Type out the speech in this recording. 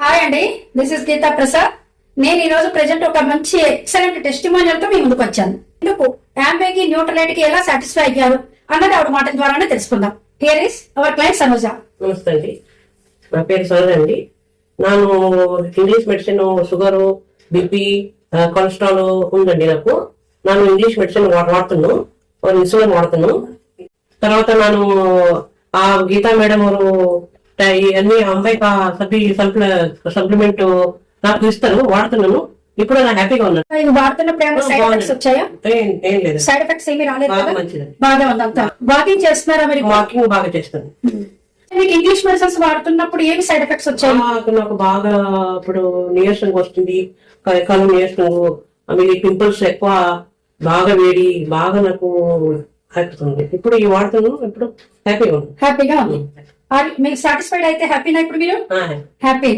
Hi అండి, this is Gita Prasad. నేను ఈ రోజు ప్రెజెంట్ ఒక మంచి ఎక్సలెంట్ టెస్టిమోనియల్ తో మీ ముందుకు వచ్చాను. ఎందుకు యాంబేకి న్యూట్రలైట్ కి ఎలా సాటిస్ఫై అయ్యారు అన్నది ఆవిడ మాటల ద్వారానే తెలుసుకుందాం. Here is our client Sanoja. Namaste అండి, నా పేరు సరోజ అండి. ನಾನು English medicine sugar BP cholesterol ఉందండి. ನಾನು ఇంగ్లీష్ మెడిసిన్ వాడుతున్నాను, ఇన్సులిన్ వాడుతున్నాను. తర్వాత ನಾನು ఆ గీతా మేడం అన్ని అమ్మాయి సప్లిమెంట్ నాకు ఇస్తారు, వాడుతున్నాను. ఇప్పుడు నాకు హ్యాపీగా ఉన్నాను. ఇది వాడుతున్నప్పుడు ఏమైనా సైడ్ ఎఫెక్ట్స్ వచ్చాయా? ఏం లేదు, సైడ్ ఎఫెక్ట్స్ ఏమీ రాలేదు కదా? మంచిదండి, బాగా ఉంది అంతా. వాకింగ్ చేస్తున్నారా మరి? వాకింగ్ బాగా చేస్తాను. మీకు ఇంగ్లీష్ మెడిసిన్స్ వాడుతున్నప్పుడు ఏమి సైడ్ ఎఫెక్ట్స్ వచ్చాయి? నాకు బాగా ఇప్పుడు నీరసంగా వస్తుంది, కలకాలం నీరసంగా, ఆమె పింపుల్స్ ఎక్కువ, బాగా వేడి, బాగా నాకు అవుతుంది. ఇప్పుడు ఈ వాడుతున్నాను, ఇప్పుడు హ్యాపీగా ఉంది. హ్యాపీగా ఉంది. మీకు సాటిస్ఫైడ్ అయితే హ్యాపీనా ఇప్పుడు మీరు? ఆ, హ్యాపీ.